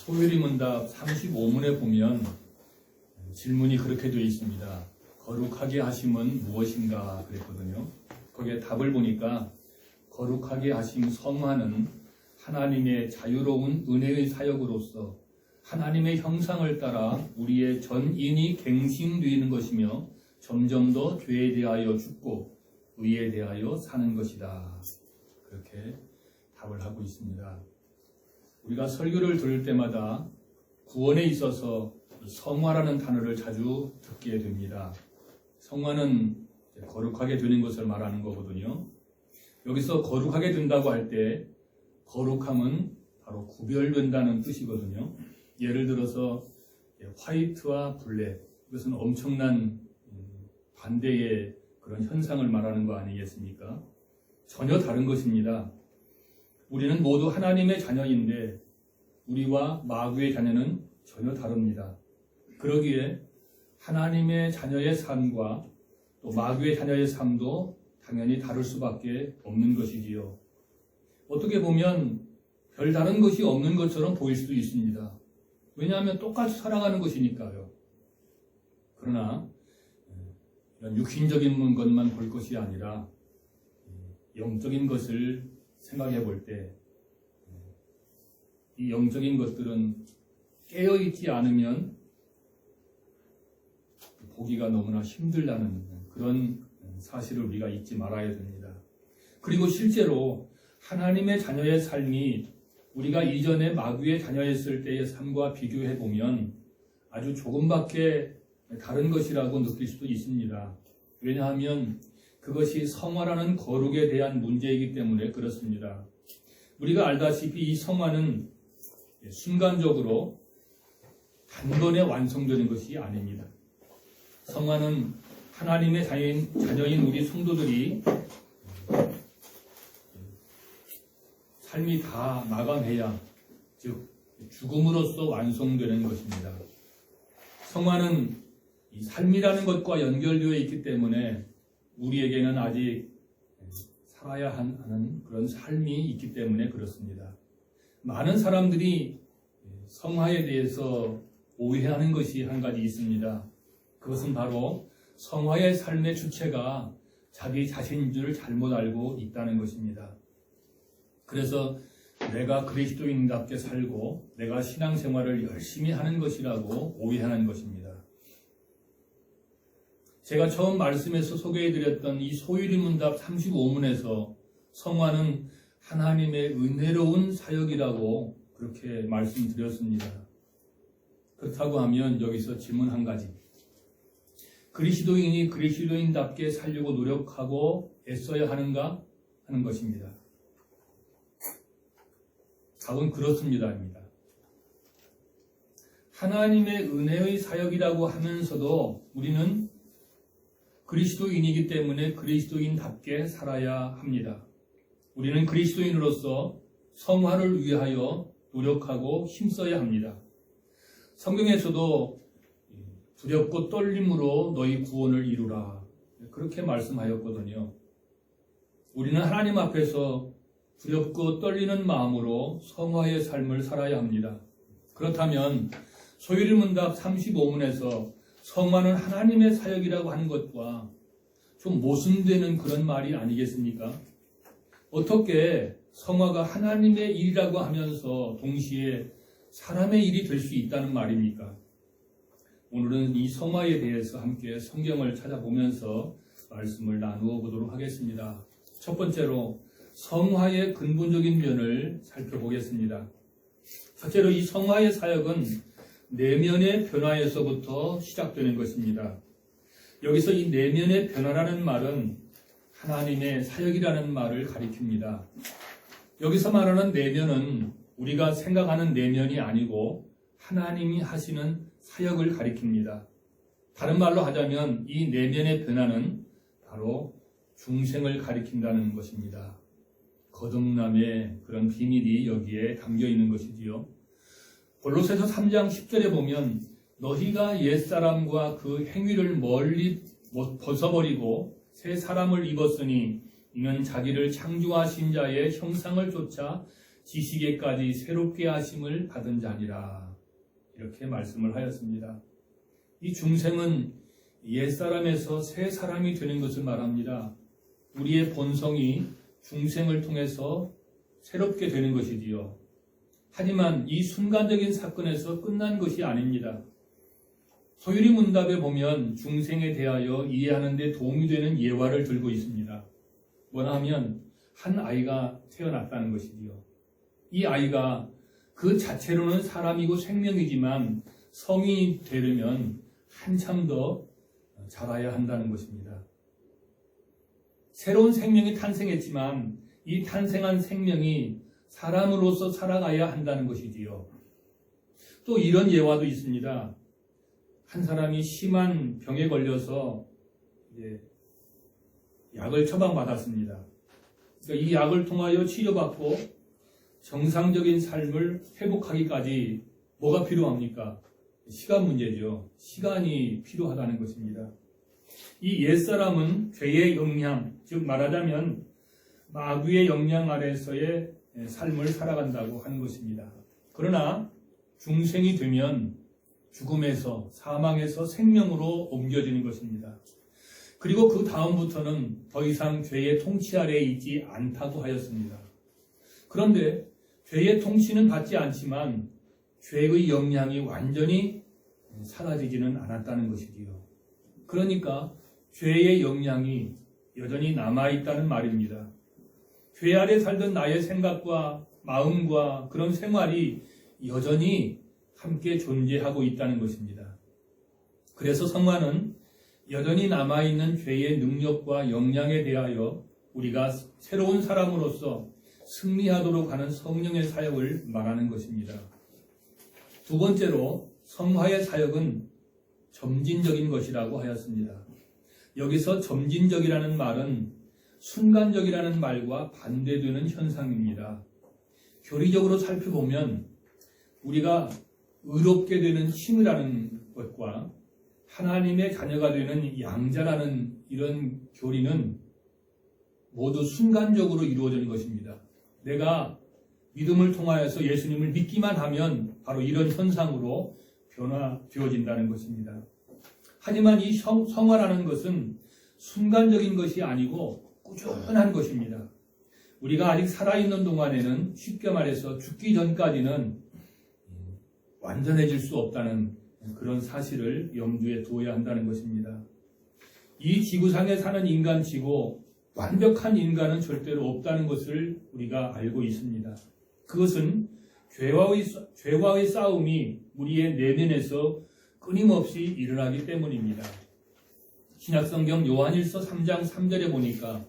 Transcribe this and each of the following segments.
소유리문답 35문에 보면 질문이 그렇게 되어 있습니다. 거룩하게 하심은 무엇인가 그랬거든요. 거기에 답을 보니까 거룩하게 하심 성화는 하나님의 자유로운 은혜의 사역으로서 하나님의 형상을 따라 우리의 전인이 갱신되는 것이며 점점 더 죄에 대하여 죽고 의에 대하여 사는 것이다. 그렇게 답을 하고 있습니다. 우리가 설교를 들을 때마다 구원에 있어서 성화라는 단어를 자주 듣게 됩니다. 성화는 거룩하게 되는 것을 말하는 거거든요. 여기서 거룩하게 된다고 할 때 거룩함은 바로 구별된다는 뜻이거든요. 예를 들어서 화이트와 블랙, 이것은 엄청난 반대의 그런 현상을 말하는 거 아니겠습니까? 전혀 다른 것입니다. 우리는 모두 하나님의 자녀인데 우리와 마귀의 자녀는 전혀 다릅니다. 그러기에 하나님의 자녀의 삶과 또 마귀의 자녀의 삶도 당연히 다를 수밖에 없는 것이지요. 어떻게 보면 별다른 것이 없는 것처럼 보일 수도 있습니다. 왜냐하면 똑같이 살아가는 것이니까요. 그러나 이런 육신적인 것만 볼 것이 아니라 영적인 것을 생각해 볼 때 이 영적인 것들은 깨어있지 않으면 보기가 너무나 힘들다는 그런 사실을 우리가 잊지 말아야 됩니다. 그리고 실제로 하나님의 자녀의 삶이 우리가 이전에 마귀의 자녀였을 때의 삶과 비교해 보면 아주 조금밖에 다른 것이라고 느낄 수도 있습니다. 왜냐하면 그것이 성화라는 거룩에 대한 문제이기 때문에 그렇습니다. 우리가 알다시피 이 성화는 순간적으로 단번에 완성되는 것이 아닙니다. 성화는 하나님의 자녀인 우리 성도들이 삶이 다 마감해야, 즉 죽음으로써 완성되는 것입니다. 성화는 이 삶이라는 것과 연결되어 있기 때문에 우리에게는 아직 살아야 하는 그런 삶이 있기 때문에 그렇습니다. 많은 사람들이 성화에 대해서 오해하는 것이 한 가지 있습니다. 그것은 바로 성화의 삶의 주체가 자기 자신인 줄 잘못 알고 있다는 것입니다. 그래서 내가 그리스도인답게 살고 내가 신앙생활을 열심히 하는 것이라고 오해하는 것입니다. 제가 처음 말씀에서 소개해드렸던 이 소유리문답 35문에서 성화는 하나님의 은혜로운 사역이라고 그렇게 말씀드렸습니다. 그렇다고 하면 여기서 질문 한 가지. 그리스도인이 그리스도인답게 살려고 노력하고 애써야 하는가 하는 것입니다. 답은 그렇습니다입니다. 하나님의 은혜의 사역이라고 하면서도 우리는 그리스도인이기 때문에 그리스도인답게 살아야 합니다. 우리는 그리스도인으로서 성화를 위하여 노력하고 힘써야 합니다. 성경에서도 두렵고 떨림으로 너희 구원을 이루라 그렇게 말씀하였거든요. 우리는 하나님 앞에서 두렵고 떨리는 마음으로 성화의 삶을 살아야 합니다. 그렇다면 소유리문답 35문에서 성화는 하나님의 사역이라고 하는 것과 좀 모순되는 그런 말이 아니겠습니까? 어떻게 성화가 하나님의 일이라고 하면서 동시에 사람의 일이 될 수 있다는 말입니까? 오늘은 이 성화에 대해서 함께 성경을 찾아보면서 말씀을 나누어 보도록 하겠습니다. 첫 번째로 성화의 근본적인 면을 살펴보겠습니다. 첫째로 이 성화의 사역은 내면의 변화에서부터 시작되는 것입니다. 여기서 이 내면의 변화라는 말은 하나님의 사역이라는 말을 가리킵니다. 여기서 말하는 내면은 우리가 생각하는 내면이 아니고 하나님이 하시는 사역을 가리킵니다. 다른 말로 하자면 이 내면의 변화는 바로 중생을 가리킨다는 것입니다. 거듭남의 그런 비밀이 여기에 담겨 있는 것이지요. 골로새서 3장 10절에 보면 너희가 옛사람과 그 행위를 멀리 벗어버리고 새 사람을 입었으니 이는 자기를 창조하신 자의 형상을 쫓아 지식에까지 새롭게 하심을 받은 자니라. 이렇게 말씀을 하였습니다. 이 중생은 옛사람에서 새 사람이 되는 것을 말합니다. 우리의 본성이 중생을 통해서 새롭게 되는 것이지요. 하지만 이 순간적인 사건에서 끝난 것이 아닙니다. 소유리 문답에 보면 중생에 대하여 이해하는 데 도움이 되는 예화를 들고 있습니다. 뭐냐 하면 한 아이가 태어났다는 것이지요. 이 아이가 그 자체로는 사람이고 생명이지만 성인이 되려면 한참 더 자라야 한다는 것입니다. 새로운 생명이 탄생했지만 이 탄생한 생명이 사람으로서 살아가야 한다는 것이지요. 또 이런 예화도 있습니다. 한 사람이 심한 병에 걸려서 약을 처방받았습니다. 그러니까 이 약을 통하여 치료받고 정상적인 삶을 회복하기까지 뭐가 필요합니까? 시간 문제죠. 시간이 필요하다는 것입니다. 이 옛사람은 죄의 영향, 즉 말하자면 마귀의 영향 아래서의 삶을 살아간다고 하는 것입니다. 그러나 중생이 되면 죽음에서 사망에서 생명으로 옮겨지는 것입니다. 그리고 그 다음부터는 더 이상 죄의 통치 아래에 있지 않다고 하였습니다. 그런데 죄의 통치는 받지 않지만 죄의 영향이 완전히 사라지지는 않았다는 것이지요. 그러니까 죄의 영향이 여전히 남아있다는 말입니다. 죄 아래 살던 나의 생각과 마음과 그런 생활이 여전히 함께 존재하고 있다는 것입니다. 그래서 성화는 여전히 남아있는 죄의 능력과 영향에 대하여 우리가 새로운 사람으로서 승리하도록 하는 성령의 사역을 말하는 것입니다. 두 번째로 성화의 사역은 점진적인 것이라고 하였습니다. 여기서 점진적이라는 말은 순간적이라는 말과 반대되는 현상입니다. 교리적으로 살펴보면 우리가 의롭게 되는 힘이라는 것과 하나님의 자녀가 되는 양자라는 이런 교리는 모두 순간적으로 이루어지는 것입니다. 내가 믿음을 통하여서 예수님을 믿기만 하면 바로 이런 현상으로 변화되어진다는 것입니다. 하지만 이 성화라는 것은 순간적인 것이 아니고 꾸준한 것입니다. 우리가 아직 살아있는 동안에는 쉽게 말해서 죽기 전까지는 완전해질 수 없다는 그런 사실을 염두에 두어야 한다는 것입니다. 이 지구상에 사는 인간치고 완벽한 인간은 절대로 없다는 것을 우리가 알고 있습니다. 그것은 죄와의 싸움이 우리의 내면에서 끊임없이 일어나기 때문입니다. 신약성경 요한일서 3장 3절에 보니까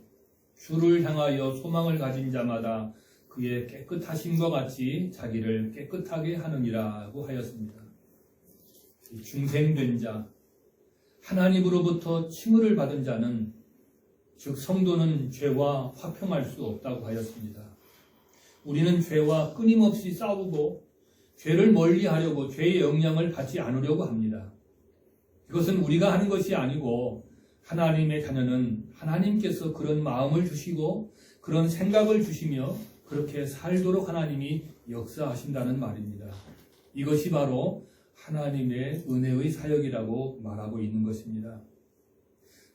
주를 향하여 소망을 가진 자마다 그의 깨끗하심과 같이 자기를 깨끗하게 하느니라고 하였습니다. 중생된 자, 하나님으로부터 칭의를 받은 자는 즉 성도는 죄와 화평할 수 없다고 하였습니다. 우리는 죄와 끊임없이 싸우고 죄를 멀리하려고 죄의 영향을 받지 않으려고 합니다. 이것은 우리가 하는 것이 아니고 하나님의 자녀는 하나님께서 그런 마음을 주시고 그런 생각을 주시며 그렇게 살도록 하나님이 역사하신다는 말입니다. 이것이 바로 하나님의 은혜의 사역이라고 말하고 있는 것입니다.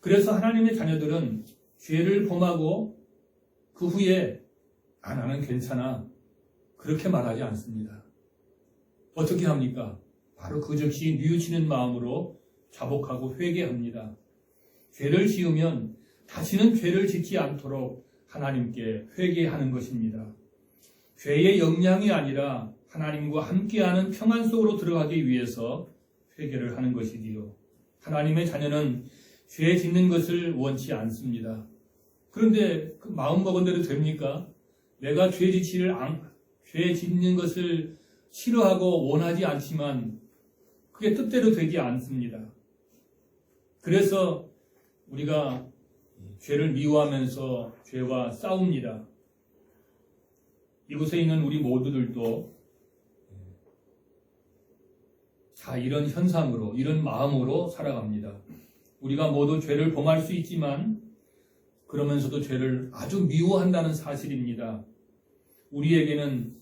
그래서 하나님의 자녀들은 죄를 범하고 그 후에 나는 괜찮아 그렇게 말하지 않습니다. 어떻게 합니까? 바로 그 즉시 뉘우치는 마음으로 자복하고 회개합니다. 죄를 지으면 다시는 죄를 짓지 않도록 하나님께 회개하는 것입니다. 죄의 영향이 아니라 하나님과 함께하는 평안 속으로 들어가기 위해서 회개를 하는 것이지요. 하나님의 자녀는 죄 짓는 것을 원치 않습니다. 그런데 그 마음먹은 대로 됩니까? 내가 죄 짓는 것을 싫어하고 원하지 않지만 그게 뜻대로 되지 않습니다. 그래서 우리가 죄를 미워하면서 죄와 싸웁니다. 이곳에 있는 우리 모두들도 다 이런 현상으로, 이런 마음으로 살아갑니다. 우리가 모두 죄를 범할 수 있지만 그러면서도 죄를 아주 미워한다는 사실입니다. 우리에게는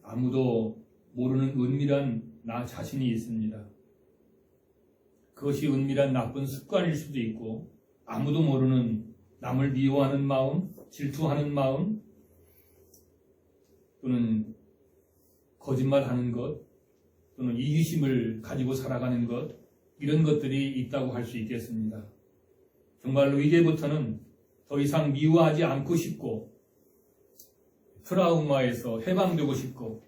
아무도 모르는 은밀한 나 자신이 있습니다. 그것이 은밀한 나쁜 습관일 수도 있고, 아무도 모르는 남을 미워하는 마음, 질투하는 마음, 또는 거짓말하는 것, 또는 이기심을 가지고 살아가는 것, 이런 것들이 있다고 할 수 있겠습니다. 정말로 이제부터는 더 이상 미워하지 않고 싶고, 트라우마에서 해방되고 싶고,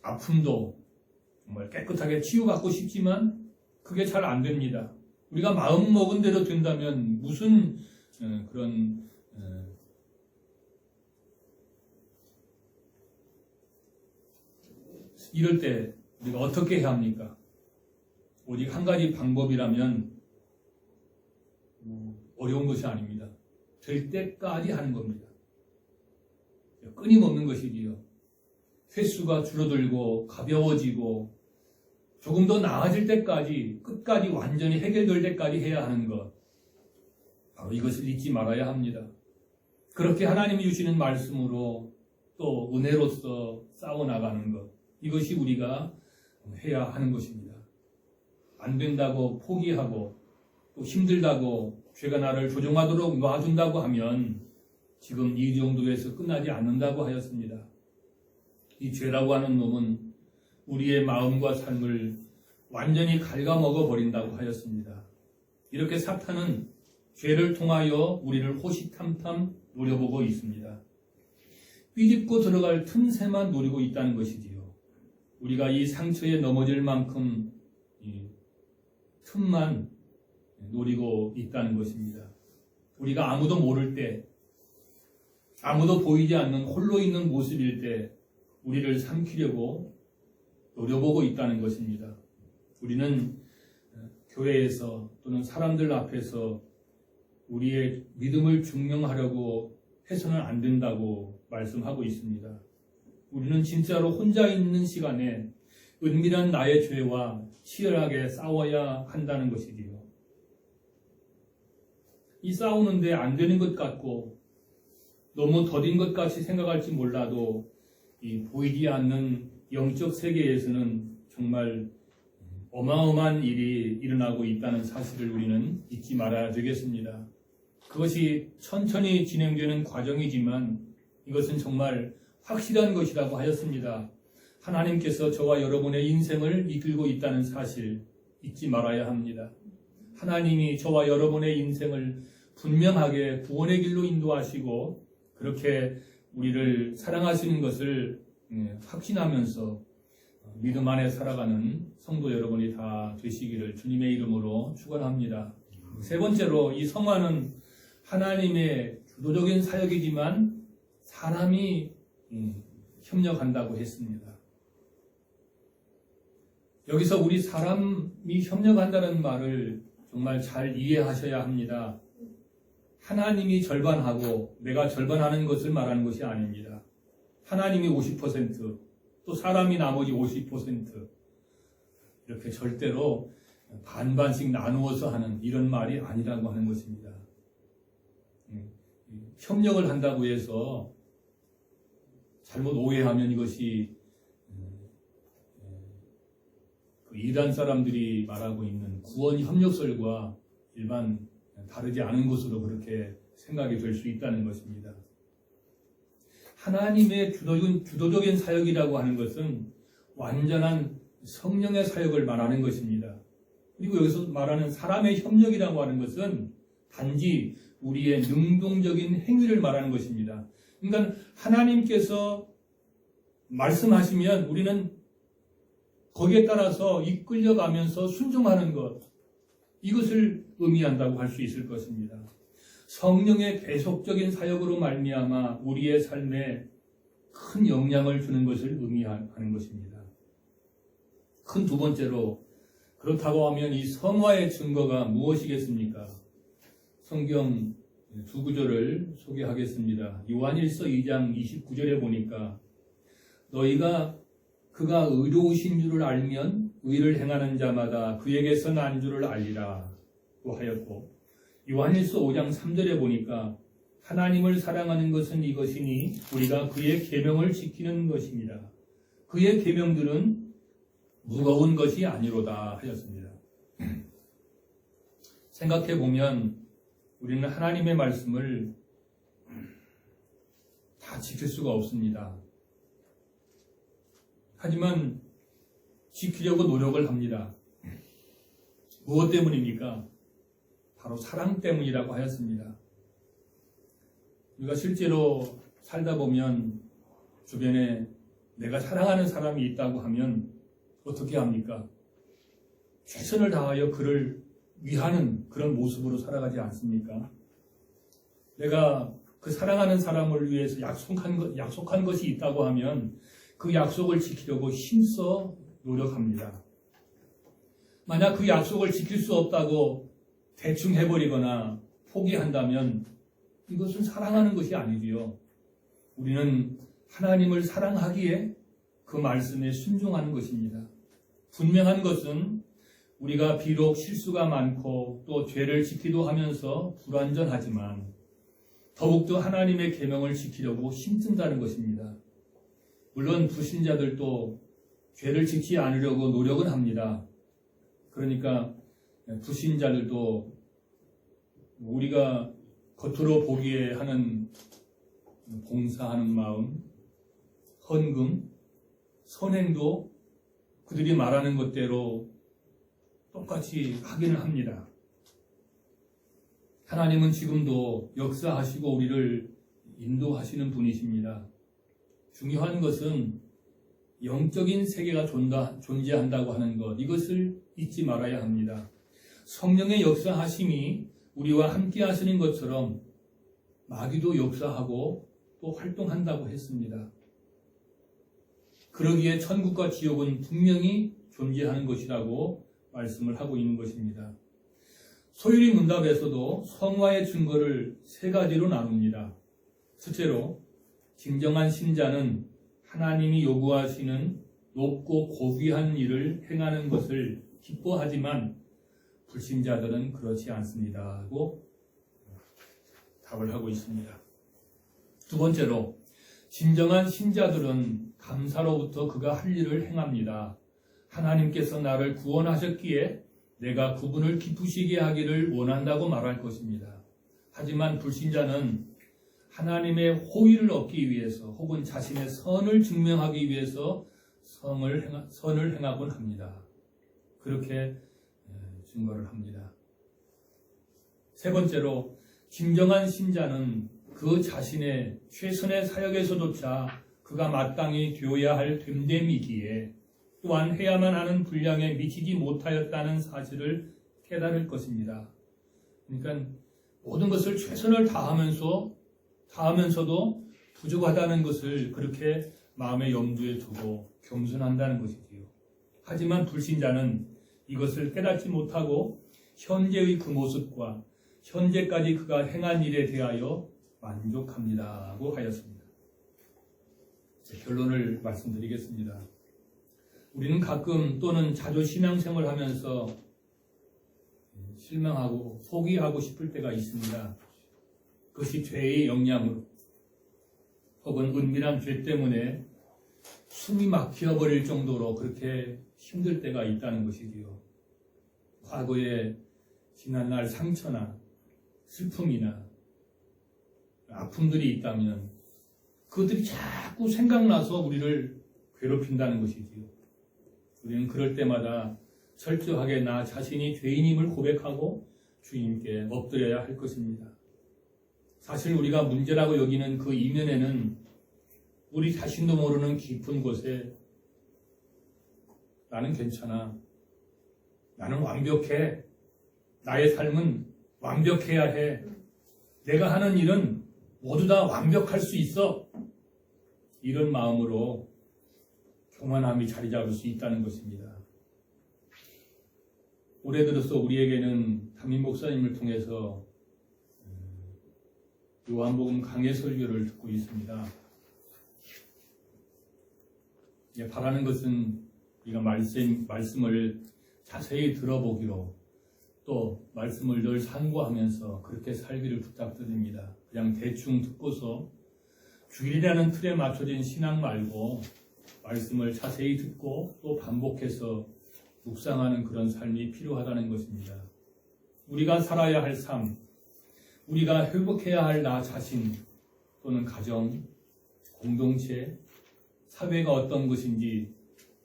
아픔도 정말 깨끗하게 치유받고 싶지만 그게 잘 안 됩니다. 우리가 마음 먹은 대로 된다면 무슨 그런 이럴 때 우리가 어떻게 해야 합니까? 오직 한 가지 방법이라면 어려운 것이 아닙니다. 될 때까지 하는 겁니다. 끊임없는 것이지요. 횟수가 줄어들고 가벼워지고 조금 더 나아질 때까지, 끝까지 완전히 해결될 때까지 해야 하는 것, 바로 이것을 잊지 말아야 합니다. 그렇게 하나님이 주시는 말씀으로 또 은혜로서 싸워나가는 것, 이것이 우리가 해야 하는 것입니다. 안 된다고 포기하고 또 힘들다고 죄가 나를 조종하도록 놔준다고 하면 지금 이 정도에서 끝나지 않는다고 하였습니다. 이 죄라고 하는 놈은 우리의 마음과 삶을 완전히 갉아먹어 버린다고 하였습니다. 이렇게 사탄은 죄를 통하여 우리를 호시탐탐 노려보고 있습니다. 삐집고 들어갈 틈새만 노리고 있다는 것이지요. 우리가 이 상처에 넘어질 만큼 이 틈만 노리고 있다는 것입니다. 우리가 아무도 모를 때, 아무도 보이지 않는 홀로 있는 모습일 때 우리를 삼키려고 노려보고 있다는 것입니다. 우리는 교회에서 또는 사람들 앞에서 우리의 믿음을 증명하려고 해서는 안 된다고 말씀하고 있습니다. 우리는 진짜로 혼자 있는 시간에 은밀한 나의 죄와 치열하게 싸워야 한다는 것이지요. 이 싸우는데 안 되는 것 같고 너무 더딘 것 같이 생각할지 몰라도 이 보이지 않는 영적 세계에서는 정말 어마어마한 일이 일어나고 있다는 사실을 우리는 잊지 말아야 되겠습니다. 그것이 천천히 진행되는 과정이지만 이것은 정말 확실한 것이라고 하였습니다. 하나님께서 저와 여러분의 인생을 이끌고 있다는 사실 잊지 말아야 합니다. 하나님이 저와 여러분의 인생을 분명하게 구원의 길로 인도하시고 그렇게 우리를 사랑하시는 것을 확신하면서 믿음 안에 살아가는 성도 여러분이 다 되시기를 주님의 이름으로 축원합니다. 세 번째로 이 성화는 하나님의 주도적인 사역이지만 사람이 협력한다고 했습니다. 여기서 우리 사람이 협력한다는 말을 정말 잘 이해하셔야 합니다. 하나님이 절반하고 내가 절반하는 것을 말하는 것이 아닙니다. 하나님이 50%, 또 사람이 나머지 50%, 이렇게 절대로 반반씩 나누어서 하는 이런 말이 아니라고 하는 것입니다. 협력을 한다고 해서 잘못 오해하면 이것이 그 이단 사람들이 말하고 있는 구원 협력설과 일반 다르지 않은 것으로 그렇게 생각이 될 수 있다는 것입니다. 하나님의 주도적인 사역이라고 하는 것은 완전한 성령의 사역을 말하는 것입니다. 그리고 여기서 말하는 사람의 협력이라고 하는 것은 단지 우리의 능동적인 행위를 말하는 것입니다. 그러니까 하나님께서 말씀하시면 우리는 거기에 따라서 이끌려가면서 순종하는 것, 이것을 의미한다고 할 수 있을 것입니다. 성령의 계속적인 사역으로 말미암아 우리의 삶에 큰 영향을 주는 것을 의미하는 것입니다. 큰 두 번째로, 그렇다고 하면 이 성화의 증거가 무엇이겠습니까? 성경 두 구절을 소개하겠습니다. 요한일서 2장 29절에 보니까 너희가 그가 의로우신 줄을 알면 의를 행하는 자마다 그에게서 난 줄을 알리라 고 하였고, 요한일서 5장 3절에 보니까 하나님을 사랑하는 것은 이것이니 우리가 그의 계명을 지키는 것입니다. 그의 계명들은 무거운 것이 아니로다 하였습니다. 생각해 보면 우리는 하나님의 말씀을 다 지킬 수가 없습니다. 하지만 지키려고 노력을 합니다. 무엇 때문입니까? 바로 사랑 때문이라고 하였습니다. 우리가 실제로 살다 보면 주변에 내가 사랑하는 사람이 있다고 하면 어떻게 합니까? 최선을 다하여 그를 위하는 그런 모습으로 살아가지 않습니까? 내가 그 사랑하는 사람을 위해서 약속한 것이 있다고 하면 그 약속을 지키려고 힘써 노력합니다. 만약 그 약속을 지킬 수 없다고 대충 해버리거나 포기한다면 이것은 사랑하는 것이 아니지요. 우리는 하나님을 사랑하기에 그 말씀에 순종하는 것입니다. 분명한 것은 우리가 비록 실수가 많고 또 죄를 지키도 하면서 불완전하지만 더욱더 하나님의 계명을 지키려고 힘쓴다는 것입니다. 물론 불신자들도 죄를 지키지 않으려고 노력은 합니다. 그러니까 불신자들도 우리가 겉으로 보기에 하는 봉사하는 마음, 헌금, 선행도 그들이 말하는 것대로 똑같이 하기는 합니다. 하나님은 지금도 역사하시고 우리를 인도하시는 분이십니다. 중요한 것은 영적인 세계가 존재한다고 하는 것, 이것을 잊지 말아야 합니다. 성령의 역사하심이 우리와 함께 하시는 것처럼 마귀도 역사하고 또 활동한다고 했습니다. 그러기에 천국과 지옥은 분명히 존재하는 것이라고 말씀을 하고 있는 것입니다. 소유리 문답에서도 성화의 증거를 세 가지로 나눕니다. 첫째로 진정한 신자는 하나님이 요구하시는 높고 고귀한 일을 행하는 것을 기뻐하지만 불신자들은 그렇지 않습니다 하고 답을 하고 있습니다. 두 번째로 진정한 신자들은 감사로부터 그가 할 일을 행합니다. 하나님께서 나를 구원하셨기에 내가 그분을 기쁘시게 하기를 원한다고 말할 것입니다. 하지만 불신자는 하나님의 호의를 얻기 위해서 혹은 자신의 선을 증명하기 위해서 선을 행하곤 합니다. 그렇게 증거를 합니다. 세 번째로 진정한 신자는 그 자신의 최선의 사역에서조차 그가 마땅히 되어야 할 됨됨이기에 또한 해야만 하는 분량에 미치지 못하였다는 사실을 깨달을 것입니다. 그러니까 모든 것을 최선을 다하면서도 부족하다는 것을 그렇게 마음의 염두에 두고 겸손한다는 것이지요. 하지만 불신자는 이것을 깨닫지 못하고 현재의 그 모습과 현재까지 그가 행한 일에 대하여 만족합니다고 하였습니다. 결론을 말씀드리겠습니다. 우리는 가끔 또는 자주 신앙생활을 하면서 실망하고 포기하고 싶을 때가 있습니다. 그것이 죄의 영향으로 혹은 은밀한 죄 때문에 숨이 막혀버릴 정도로 그렇게 힘들 때가 있다는 것이지요. 과거에 지난날 상처나 슬픔이나 아픔들이 있다면 그것들이 자꾸 생각나서 우리를 괴롭힌다는 것이지요. 우리는 그럴 때마다 철저하게 나 자신이 죄인임을 고백하고 주님께 엎드려야 할 것입니다. 사실 우리가 문제라고 여기는 그 이면에는 우리 자신도 모르는 깊은 곳에 나는 괜찮아, 나는 완벽해, 나의 삶은 완벽해야 해, 내가 하는 일은 모두 다 완벽할 수 있어, 이런 마음으로 교만함이 자리 잡을 수 있다는 것입니다. 올해 들어서 우리에게는 담임 목사님을 통해서 요한복음 강해 설교를 듣고 있습니다. 바라는 것은 우리가 말씀을 자세히 들어보기로 또 말씀을 늘 상고하면서 그렇게 살기를 부탁드립니다. 그냥 대충 듣고서 주일이라는 틀에 맞춰진 신앙 말고 말씀을 자세히 듣고 또 반복해서 묵상하는 그런 삶이 필요하다는 것입니다. 우리가 살아야 할 삶, 우리가 회복해야 할 나 자신 또는 가정, 공동체, 사회가 어떤 것인지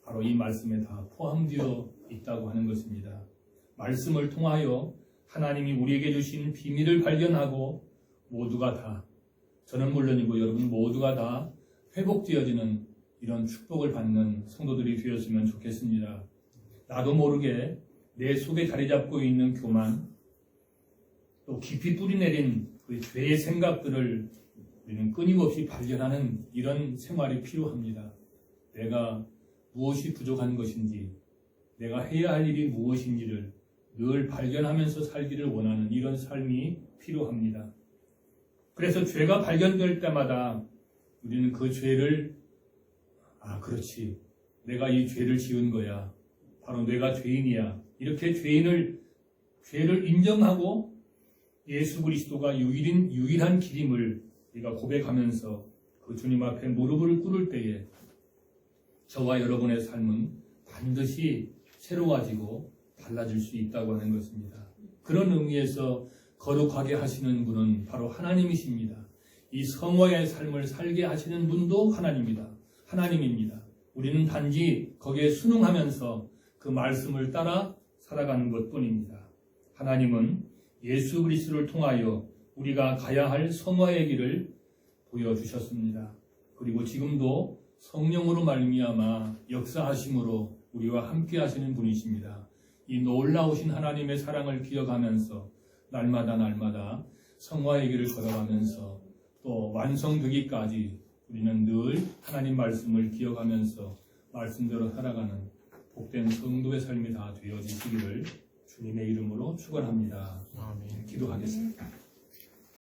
바로 이 말씀에 다 포함되어 있다고 하는 것입니다. 말씀을 통하여 하나님이 우리에게 주신 비밀을 발견하고 모두가 다, 저는 물론이고 여러분 모두가 다 회복되어지는 이런 축복을 받는 성도들이 되었으면 좋겠습니다. 나도 모르게 내 속에 자리 잡고 있는 교만, 또 깊이 뿌리내린 그 죄의 생각들을 우리는 끊임없이 발견하는 이런 생활이 필요합니다. 내가 무엇이 부족한 것인지, 내가 해야 할 일이 무엇인지를 늘 발견하면서 살기를 원하는 이런 삶이 필요합니다. 그래서 죄가 발견될 때마다 우리는 그 죄를 그렇지, 내가 이 죄를 지은 거야, 바로 내가 죄인이야, 이렇게 죄를 인정하고 예수 그리스도가 유일한 길임을 우리가 고백하면서 그 주님 앞에 무릎을 꿇을 때에 저와 여러분의 삶은 반드시 새로워지고 달라질 수 있다고 하는 것입니다. 그런 의미에서 거룩하게 하시는 분은 바로 하나님이십니다. 이 성화의 삶을 살게 하시는 분도 하나님입니다. 우리는 단지 거기에 순응하면서 그 말씀을 따라 살아가는 것뿐입니다. 하나님은 예수 그리스도를 통하여 우리가 가야 할 성화의 길을 보여주셨습니다. 그리고 지금도 성령으로 말미암아 역사하심으로 우리와 함께 하시는 분이십니다. 이 놀라우신 하나님의 사랑을 기억하면서 날마다 성화의 길을 걸어가면서 또 완성되기까지 우리는 늘 하나님 말씀을 기억하면서 말씀대로 살아가는 복된 성도의 삶이 다 되어지시기를 주님의 이름으로 축원합니다. 아멘. 기도하겠습니다.